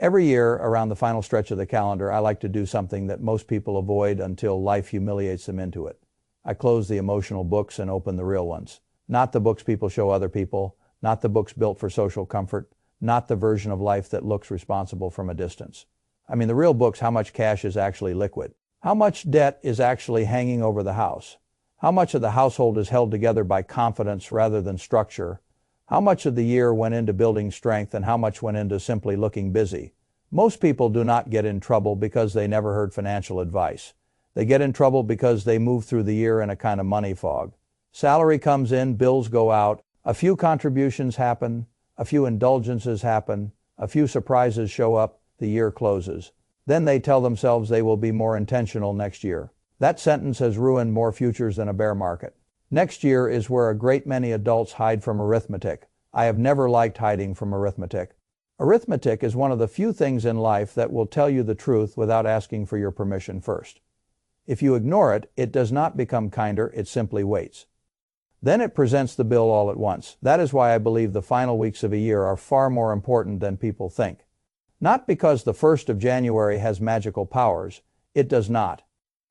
Every year, around the final stretch of the calendar, I like to do something that most people avoid until life humiliates them into it. I close the emotional books and open the real ones. Not the books people show other people, not the books built for social comfort, not the version of life that looks responsible from a distance. I mean the real books, how much cash is actually liquid? How much debt is actually hanging over the house? How much of the household is held together by confidence rather than structure? How much of the year went into building strength and how much went into simply looking busy? Most people do not get in trouble because they never heard financial advice. They get in trouble because they move through the year in a kind of money fog. Salary comes in, bills go out, a few contributions happen, a few indulgences happen, a few surprises show up, the year closes. Then they tell themselves they will be more intentional next year. That sentence has ruined more futures than a bear market. Next year is where a great many adults hide from arithmetic. I have never liked hiding from arithmetic. Arithmetic is one of the few things in life that will tell you the truth without asking for your permission first. If you ignore it, it does not become kinder, it simply waits. Then it presents the bill all at once. That is why I believe the final weeks of a year are far more important than people think. Not because the 1st of January has magical powers. It does not.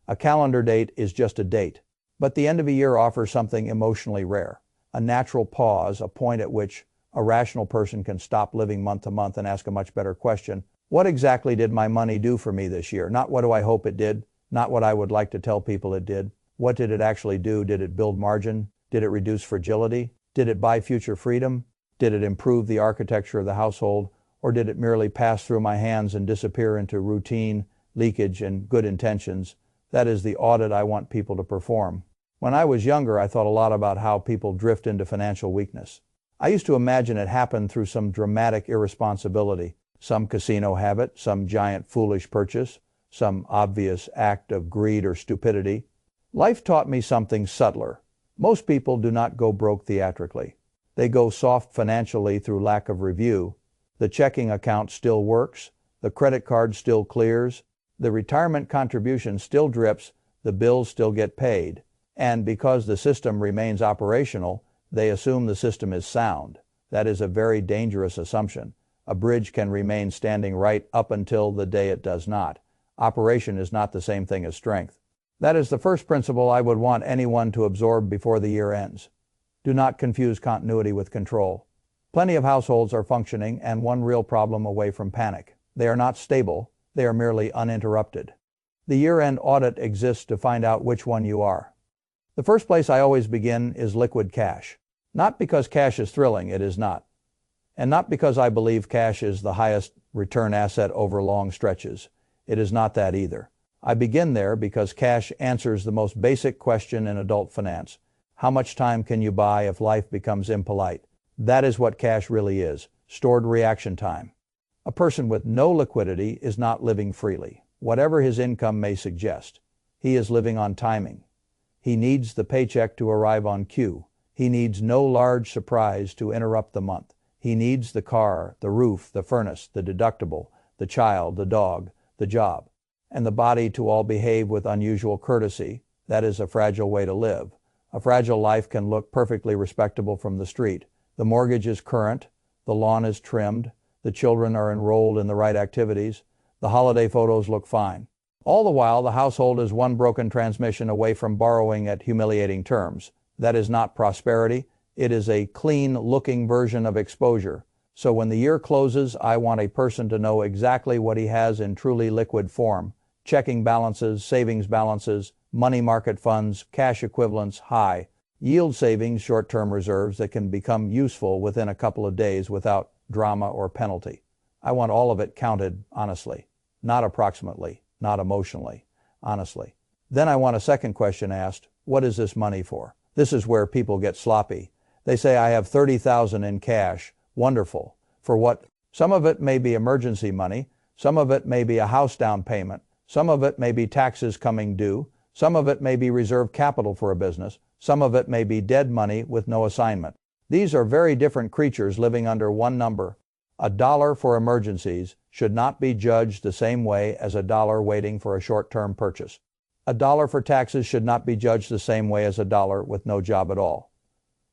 A calendar date is just a date. But the end of a year offers something emotionally rare. A natural pause, a point at which a rational person can stop living month to month and ask a much better question. What exactly did my money do for me this year? Not what do I hope it did, not what I would like to tell people it did. What did it actually do? Did it build margin? Did it reduce fragility? Did it buy future freedom? Did it improve the architecture of the household? Or did it merely pass through my hands and disappear into routine, leakage, and good intentions? That is the audit I want people to perform. When I was younger, I thought a lot about how people drift into financial weakness. I used to imagine it happened through some dramatic irresponsibility, some casino habit, some giant foolish purchase, some obvious act of greed or stupidity. Life taught me something subtler. Most people do not go broke theatrically. They go soft financially through lack of review. The checking account still works, the credit card still clears, the retirement contribution still drips, the bills still get paid. And because the system remains operational, they assume the system is sound. That is a very dangerous assumption. A bridge can remain standing right up until the day it does not. Operation is not the same thing as strength. That is the first principle I would want anyone to absorb before the year ends. Do not confuse continuity with control. Plenty of households are functioning and one real problem away from panic. They are not stable, they are merely uninterrupted. The year-end audit exists to find out which one you are. The first place I always begin is liquid cash. Not because cash is thrilling, it is not. And not because I believe cash is the highest return asset over long stretches. It is not that either. I begin there because cash answers the most basic question in adult finance. How much time can you buy if life becomes impolite? That is what cash really is, stored reaction time. A person with no liquidity is not living freely, whatever his income may suggest. He is living on timing. He needs the paycheck to arrive on cue. He needs no large surprise to interrupt the month. He needs the car, the roof, the furnace, the deductible, the child, the dog, the job, and the body to all behave with unusual courtesy. That is a fragile way to live. A fragile life can look perfectly respectable from the street. The mortgage is current, the lawn is trimmed, the children are enrolled in the right activities, the holiday photos look fine. All the while, the household is one broken transmission away from borrowing at humiliating terms. That is not prosperity. It is a clean-looking version of exposure. So when the year closes, I want a person to know exactly what he has in truly liquid form. Checking balances, savings balances, money market funds, cash equivalents high, yield savings, short-term reserves that can become useful within a couple of days without drama or penalty. I want all of it counted honestly, not approximately, not emotionally, honestly. Then I want a second question asked, what is this money for? This is where people get sloppy. They say, I have $30,000 in cash. Wonderful. For what? Some of it may be emergency money. Some of it may be a house down payment. Some of it may be taxes coming due. Some of it may be reserve capital for a business. Some of it may be dead money with no assignment. These are very different creatures living under one number. $1 for emergencies should not be judged the same way as $1 waiting for a short-term purchase. $1 for taxes should not be judged the same way as $1 with no job at all.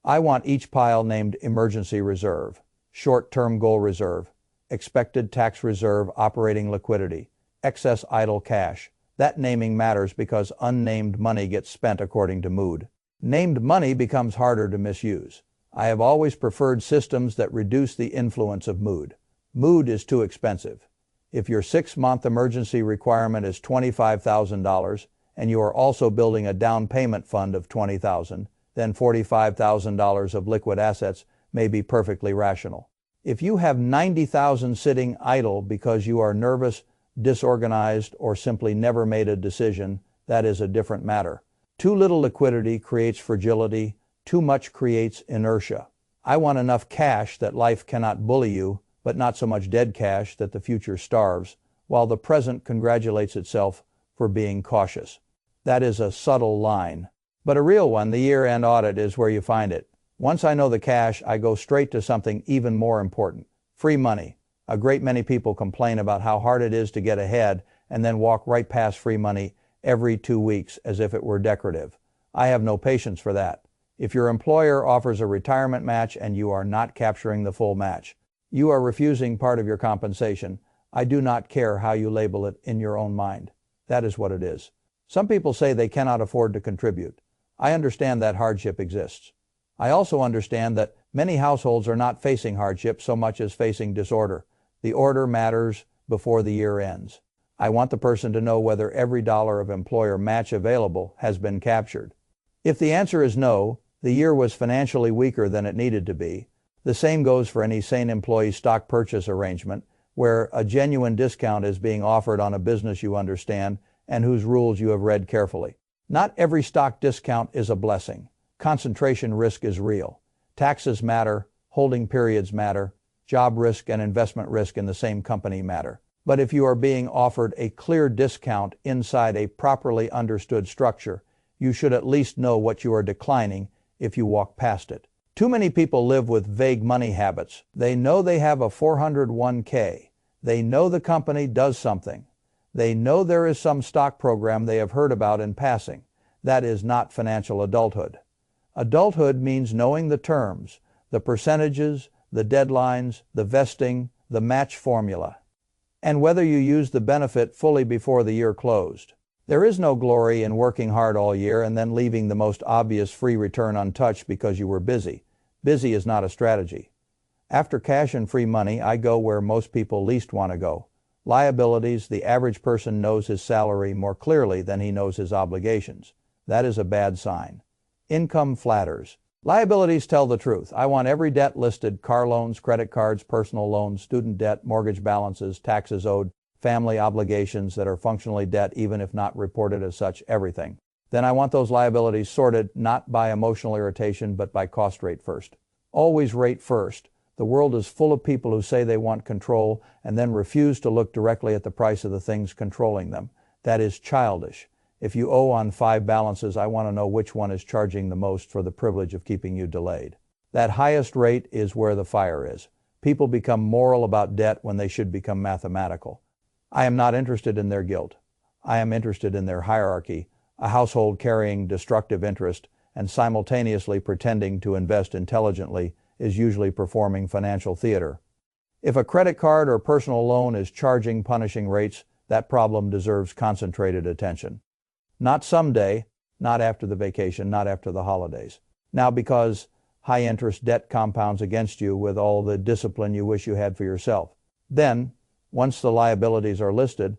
I want each pile named emergency reserve, short-term goal reserve, expected tax reserve operating liquidity, excess idle cash. That naming matters because unnamed money gets spent according to mood. Named money becomes harder to misuse. I have always preferred systems that reduce the influence of mood. Mood is too expensive. If your 6-month emergency requirement is $25,000 and you are also building a down payment fund of $20,000, then $45,000 of liquid assets may be perfectly rational. If you have $90,000 sitting idle because you are nervous, disorganized, or simply never made a decision, that is a different matter. Too little liquidity creates fragility. Too much creates inertia. I want enough cash that life cannot bully you, but not so much dead cash that the future starves, while the present congratulates itself for being cautious. That is a subtle line. But a real one, the year-end audit, is where you find it. Once I know the cash, I go straight to something even more important. Free money. A great many people complain about how hard it is to get ahead and then walk right past free money every 2 weeks as if it were decorative. I have no patience for that. If your employer offers a retirement match and you are not capturing the full match, you are refusing part of your compensation. I do not care how you label it in your own mind. That is what it is. Some people say they cannot afford to contribute. I understand that hardship exists. I also understand that many households are not facing hardship so much as facing disorder. The order matters before the year ends. I want the person to know whether every dollar of employer match available has been captured. If the answer is no, the year was financially weaker than it needed to be. The same goes for any sane employee stock purchase arrangement where a genuine discount is being offered on a business you understand and whose rules you have read carefully. Not every stock discount is a blessing. Concentration risk is real. Taxes matter, holding periods matter, job risk and investment risk in the same company matter. But if you are being offered a clear discount inside a properly understood structure, you should at least know what you are declining if you walk past it. Too many people live with vague money habits. They know they have a 401k. They know the company does something. They know there is some stock program they have heard about in passing. That is not financial adulthood. Adulthood means knowing the terms, the percentages, the deadlines, the vesting, the match formula, and whether you use the benefit fully before the year closed. There is no glory in working hard all year and then leaving the most obvious free return untouched because you were busy. Busy is not a strategy. After cash and free money, I go where most people least want to go. Liabilities. The average person knows his salary more clearly than he knows his obligations. That is a bad sign. Income flatters. Liabilities tell the truth. I want every debt listed: car loans, credit cards, personal loans, student debt, mortgage balances, taxes owed, family obligations that are functionally debt even if not reported as such, everything. Then I want those liabilities sorted not by emotional irritation but by cost rate first. Always rate first. The world is full of people who say they want control and then refuse to look directly at the price of the things controlling them. That is childish. If you owe on 5 balances, I want to know which one is charging the most for the privilege of keeping you delayed. That highest rate is where the fire is. People become moral about debt when they should become mathematical. I am not interested in their guilt. I am interested in their hierarchy. A household carrying destructive interest and simultaneously pretending to invest intelligently is usually performing financial theater. If a credit card or personal loan is charging punishing rates, that problem deserves concentrated attention. Not someday, not after the vacation, not after the holidays. Now, because high-interest debt compounds against you with all the discipline you wish you had for yourself. Then, once the liabilities are listed,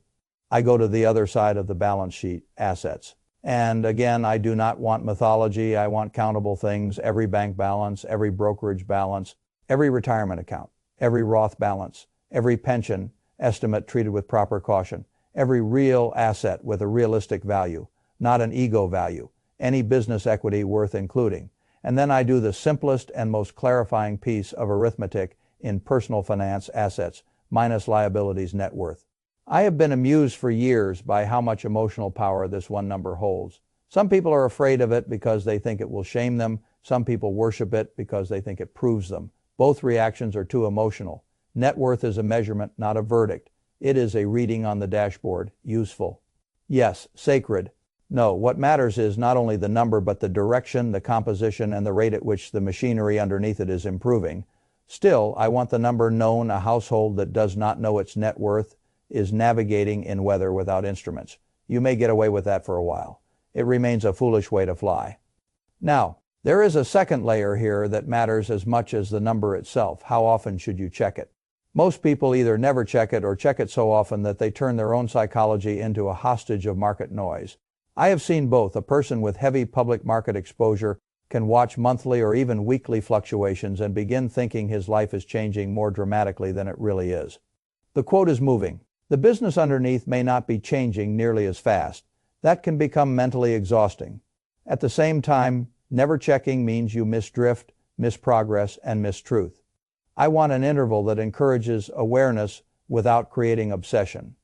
I go to the other side of the balance sheet, assets. And again, I do not want mythology. I want countable things: every bank balance, every brokerage balance, every retirement account, every Roth balance, every pension estimate treated with proper caution, every real asset with a realistic value, not an ego value, any business equity worth including. And then I do the simplest and most clarifying piece of arithmetic in personal finance: assets minus liabilities net worth. I have been amused for years by how much emotional power this one number holds. Some people are afraid of it because they think it will shame them. Some people worship it because they think it proves them. Both reactions are too emotional. Net worth is a measurement, not a verdict. It is a reading on the dashboard. Useful. Yes, sacred. No, what matters is not only the number but the direction, the composition, and the rate at which the machinery underneath it is improving. Still, I want the number known. A household that does not know its net worth is navigating in weather without instruments. You may get away with that for a while. It remains a foolish way to fly. Now, there is a second layer here that matters as much as the number itself. How often should you check it? Most people either never check it or check it so often that they turn their own psychology into a hostage of market noise. I have seen both. A person with heavy public market exposure can watch monthly or even weekly fluctuations and begin thinking his life is changing more dramatically than it really is. The quote is moving. The business underneath may not be changing nearly as fast. That can become mentally exhausting. At the same time, never checking means you miss drift, miss progress, and miss truth. I want an interval that encourages awareness without creating obsession.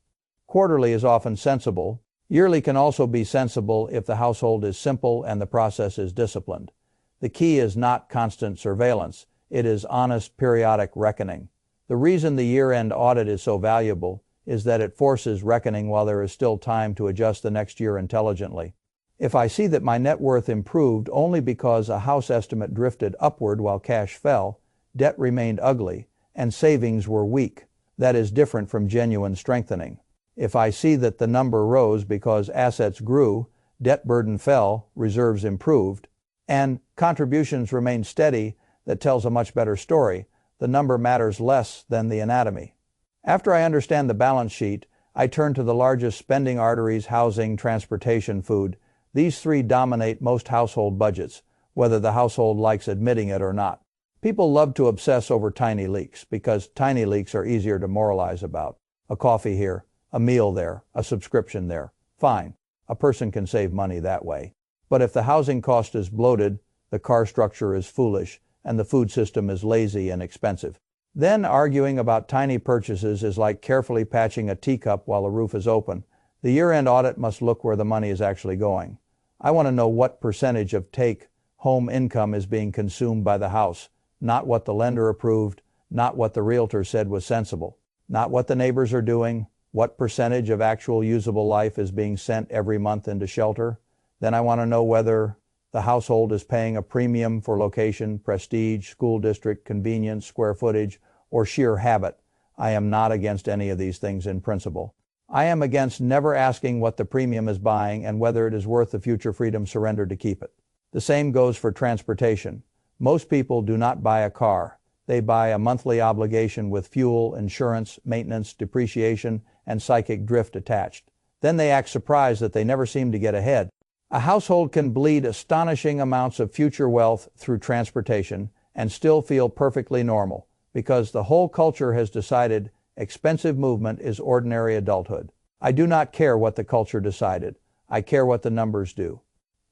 Quarterly is often sensible. Yearly can also be sensible if the household is simple and the process is disciplined. The key is not constant surveillance. It is honest, periodic reckoning. The reason the year-end audit is so valuable is that it forces reckoning while there is still time to adjust the next year intelligently. If I see that my net worth improved only because a house estimate drifted upward while cash fell, debt remained ugly, and savings were weak, that is different from genuine strengthening. If I see that the number rose because assets grew, debt burden fell, reserves improved, and contributions remained steady, that tells a much better story. The number matters less than the anatomy. After I understand the balance sheet, I turn to the largest spending arteries: housing, transportation, food. These three dominate most household budgets, whether the household likes admitting it or not. People love to obsess over tiny leaks because tiny leaks are easier to moralize about. A coffee here, a meal there, a subscription there. Fine, a person can save money that way. But if the housing cost is bloated, the car structure is foolish, and the food system is lazy and expensive, then arguing about tiny purchases is like carefully patching a teacup while the roof is open. The year-end audit must look where the money is actually going. I want to know what percentage of take-home income is being consumed by the house, not what the lender approved, not what the realtor said was sensible, not what the neighbors are doing, what percentage of actual usable life is being sent every month into shelter. Then I want to know whether the household is paying a premium for location, prestige, school district, convenience, square footage, or sheer habit. I am not against any of these things in principle. I am against never asking what the premium is buying and whether it is worth the future freedom surrendered to keep it. The same goes for transportation. Most people do not buy a car. They buy a monthly obligation with fuel, insurance, maintenance, depreciation, and psychic drift attached. Then they act surprised that they never seem to get ahead. A household can bleed astonishing amounts of future wealth through transportation and still feel perfectly normal because the whole culture has decided expensive movement is ordinary adulthood. I do not care what the culture decided. I care what the numbers do.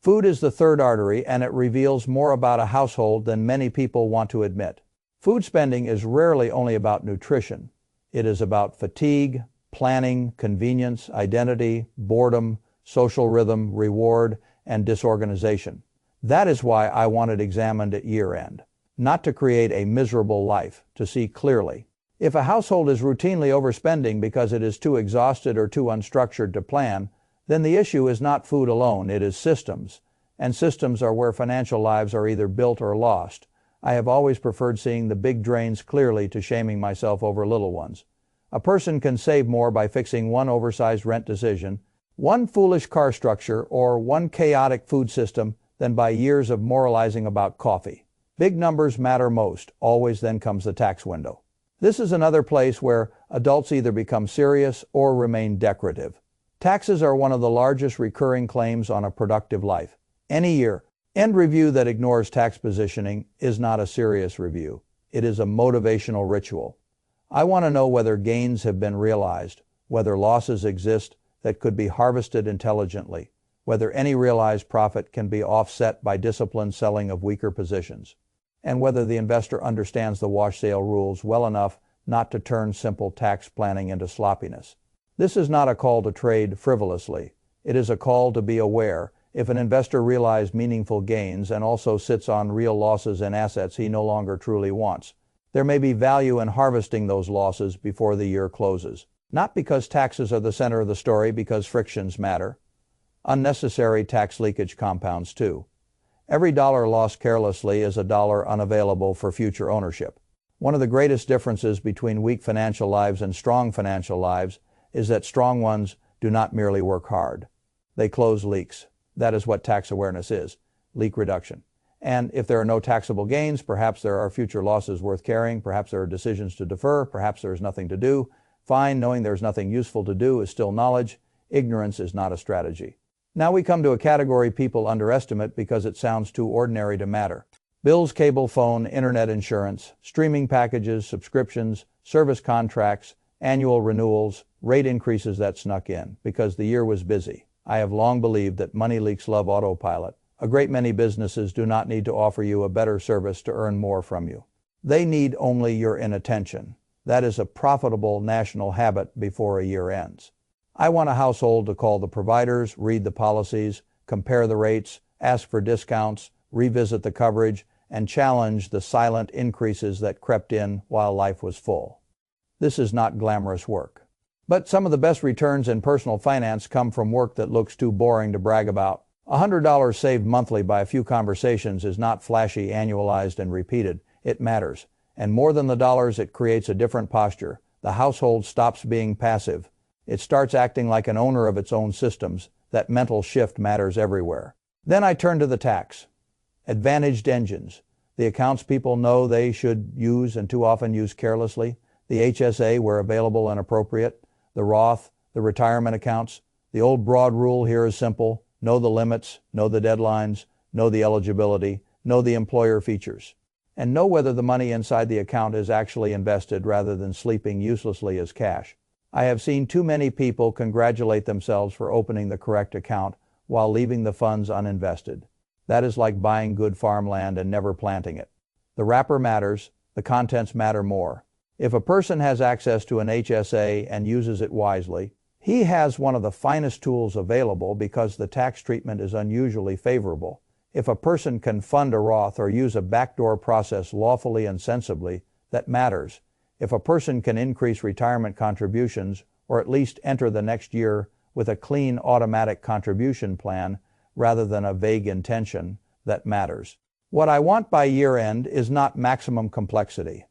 Food is the third artery, and it reveals more about a household than many people want to admit. Food spending is rarely only about nutrition. It is about fatigue, planning, convenience, identity, boredom, social rhythm, reward, and disorganization. That is why I want it examined at year-end. Not to create a miserable life, to see clearly. If a household is routinely overspending because it is too exhausted or too unstructured to plan, then the issue is not food alone, it is systems. And systems are where financial lives are either built or lost. I have always preferred seeing the big drains clearly to shaming myself over little ones. A person can save more by fixing one oversized rent decision, one foolish car structure, or one chaotic food system than by years of moralizing about coffee. Big numbers matter most. Always then comes the tax window. This is another place where adults either become serious or remain decorative. Taxes are one of the largest recurring claims on a productive life. Any year-end review that ignores tax positioning is not a serious review. It is a motivational ritual. I want to know whether gains have been realized, whether losses exist that could be harvested intelligently, whether any realized profit can be offset by disciplined selling of weaker positions, and whether the investor understands the wash-sale rules well enough not to turn simple tax planning into sloppiness. This is not a call to trade frivolously. It is a call to be aware. If an investor realized meaningful gains and also sits on real losses in assets he no longer truly wants, there may be value in harvesting those losses before the year closes. Not because taxes are the center of the story, because frictions matter. Unnecessary tax leakage compounds too. Every dollar lost carelessly is a dollar unavailable for future ownership. One of the greatest differences between weak financial lives and strong financial lives is that strong ones do not merely work hard. They close leaks. That is what tax awareness is, leak reduction. And if there are no taxable gains, perhaps there are future losses worth carrying, perhaps there are decisions to defer, perhaps there is nothing to do. Fine, knowing there's nothing useful to do is still knowledge. Ignorance is not a strategy. Now we come to a category people underestimate because it sounds too ordinary to matter. Bills, cable, phone, internet insurance, streaming packages, subscriptions, service contracts, annual renewals, rate increases that snuck in because the year was busy. I have long believed that money leaks love autopilot. A great many businesses do not need to offer you a better service to earn more from you. They need only your inattention. That is a profitable national habit before a year ends. I want a household to call the providers, read the policies, compare the rates, ask for discounts, revisit the coverage, and challenge the silent increases that crept in while life was full. This is not glamorous work. But some of the best returns in personal finance come from work that looks too boring to brag about. $100 saved monthly by a few conversations is not flashy, annualized, and repeated. It matters. And more than the dollars, it creates a different posture. The household stops being passive. It starts acting like an owner of its own systems. That mental shift matters everywhere. Then I turn to the tax. Advantaged engines. The accounts people know they should use and too often use carelessly. The HSA where available and appropriate. The Roth, the retirement accounts. The old broad rule here is simple. Know the limits, know the deadlines, know the eligibility, know the employer features, and know whether the money inside the account is actually invested rather than sleeping uselessly as cash. I have seen too many people congratulate themselves for opening the correct account while leaving the funds uninvested. That is like buying good farmland and never planting it. The wrapper matters, the contents matter more. If a person has access to an HSA and uses it wisely, he has one of the finest tools available because the tax treatment is unusually favorable. If a person can fund a Roth or use a backdoor process lawfully and sensibly, that matters. If a person can increase retirement contributions or at least enter the next year with a clean automatic contribution plan rather than a vague intention, that matters. What I want by year end is not maximum complexity.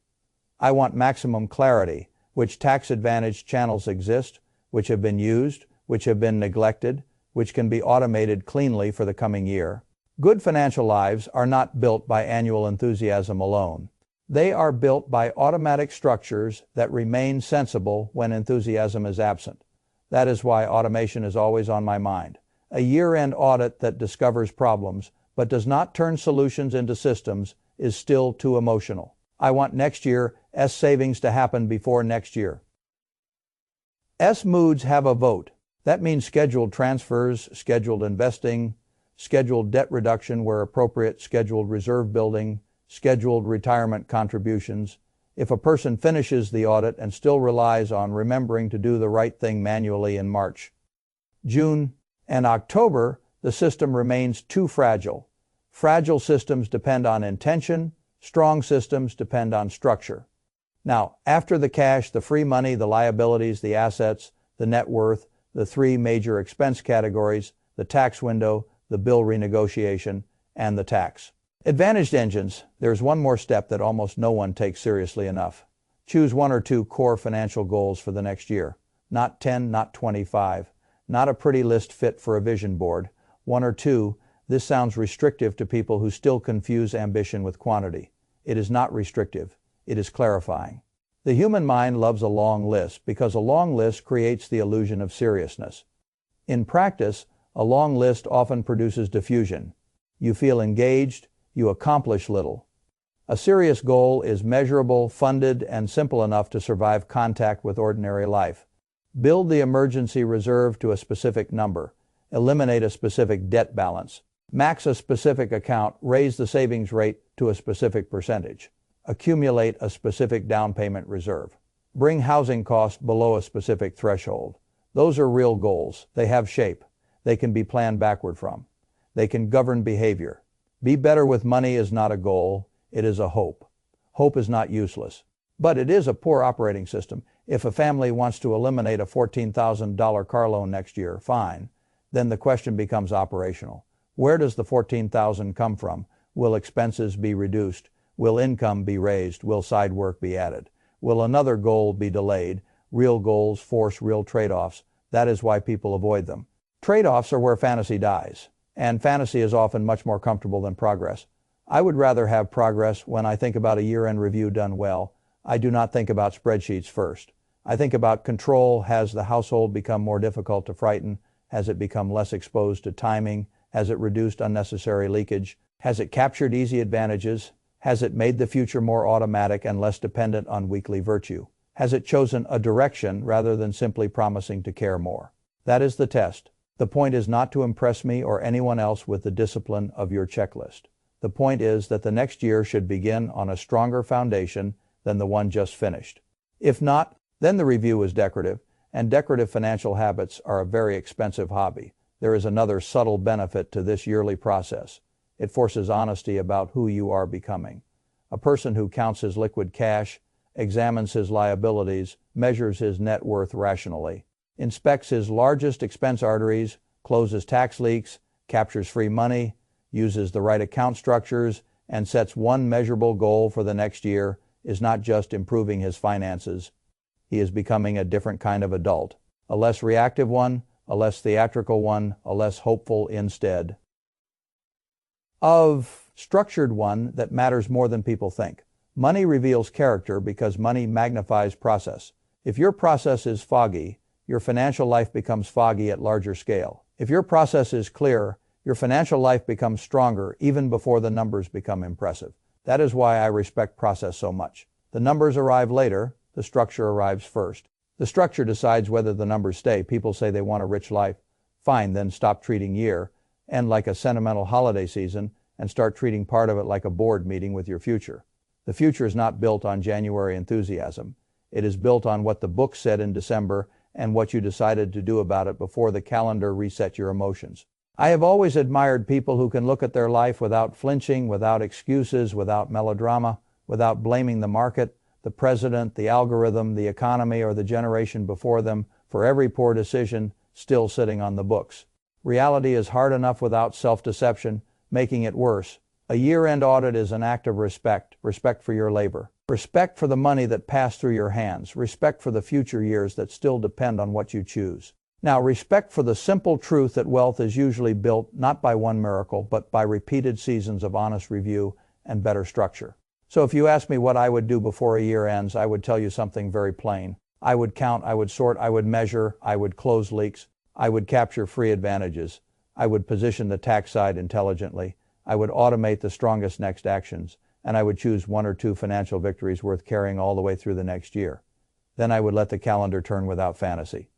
I want maximum clarity. Which tax advantage channels exist, which have been used, which have been neglected, which can be automated cleanly for the coming year. Good financial lives are not built by annual enthusiasm alone. They are built by automatic structures that remain sensible when enthusiasm is absent. That is why automation is always on my mind. A year-end audit that discovers problems but does not turn solutions into systems is still too emotional. I want next year's savings to happen before next year. Moods have a vote. That means scheduled transfers, scheduled investing, scheduled debt reduction where appropriate, scheduled reserve building, scheduled retirement contributions. If a person finishes the audit and still relies on remembering to do the right thing manually in March, June, and October, the system remains too fragile. Fragile systems depend on intention. Strong systems depend on structure. Now, after the cash, the free money, the liabilities, the assets, the net worth, the three major expense categories, the tax window, the bill renegotiation, and the tax. Advantaged engines, there's one more step that almost no one takes seriously enough. Choose one or two core financial goals for the next year. Not 10, not 25. Not a pretty list fit for a vision board. One or two. This sounds restrictive to people who still confuse ambition with quantity. It is not restrictive. It is clarifying. The human mind loves a long list because a long list creates the illusion of seriousness. In practice, a long list often produces diffusion. You feel engaged, you accomplish little. A serious goal is measurable, funded, and simple enough to survive contact with ordinary life. Build the emergency reserve to a specific number. Eliminate a specific debt balance. Max a specific account. Raise the savings rate to a specific percentage. Accumulate a specific down payment reserve. Bring housing costs below a specific threshold. Those are real goals. They have shape. They can be planned backward from. They can govern behavior. Be better with money is not a goal. It is a hope. Hope is not useless. But it is a poor operating system. If a family wants to eliminate a $14,000 car loan next year, fine. Then the question becomes operational. Where does the $14,000 come from? Will expenses be reduced? Will income be raised? Will side work be added? Will another goal be delayed? Real goals force real trade-offs. That is why people avoid them. Trade-offs are where fantasy dies, and fantasy is often much more comfortable than progress. I would rather have progress when I think about a year-end review done well. I do not think about spreadsheets first. I think about control. Has the household become more difficult to frighten? Has it become less exposed to timing? Has it reduced unnecessary leakage? Has it captured easy advantages? Has it made the future more automatic and less dependent on weekly virtue? Has it chosen a direction rather than simply promising to care more? That is the test. The point is not to impress me or anyone else with the discipline of your checklist. The point is that the next year should begin on a stronger foundation than the one just finished. If not, then the review is decorative, and decorative financial habits are a very expensive hobby. There is another subtle benefit to this yearly process. It forces honesty about who you are becoming. A person who counts his liquid cash, examines his liabilities, measures his net worth rationally, inspects his largest expense arteries, closes tax leaks, captures free money, uses the right account structures, and sets one measurable goal for the next year is not just improving his finances. He is becoming a different kind of adult, a less reactive one, a less theatrical one, a less hopeful instead of structured one that matters more than people think. Money reveals character because money magnifies process. If your process is foggy, your financial life becomes foggy at larger scale. If your process is clear, your financial life becomes stronger even before the numbers become impressive. That is why I respect process so much. The numbers arrive later, the structure arrives first. The structure decides whether the numbers stay. People say they want a rich life. Fine, then stop treating year end like a sentimental holiday season and start treating part of it like a board meeting with your future. The future is not built on January enthusiasm. It is built on what the book said in December and what you decided to do about it before the calendar reset your emotions. I have always admired people who can look at their life without flinching, without excuses, without melodrama, without blaming the market, the president, the algorithm, the economy, or the generation before them for every poor decision still sitting on the books. Reality is hard enough without self-deception, making it worse. A year-end audit is an act of respect for your labor, respect for the money that passed through your hands, respect for the future years that still depend on what you choose. Now, respect for the simple truth that wealth is usually built not by one miracle, but by repeated seasons of honest review and better structure. So if you ask me what I would do before a year ends, I would tell you something very plain. I would count, I would sort, I would measure, I would close leaks, I would capture free advantages, I would position the tax side intelligently, I would automate the strongest next actions, and I would choose one or two financial victories worth carrying all the way through the next year. Then I would let the calendar turn without fantasy.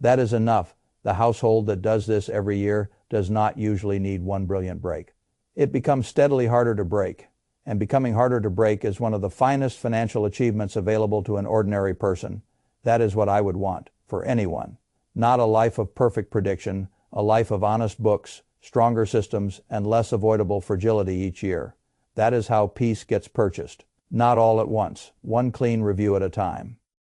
That is enough. The household that does this every year does not usually need one brilliant break. It becomes steadily harder to break, and becoming harder to break is one of the finest financial achievements available to an ordinary person. That is what I would want for anyone. Not a life of perfect prediction, a life of honest books, stronger systems, and less avoidable fragility each year. That is how peace gets purchased. Not all at once, one clean review at a time.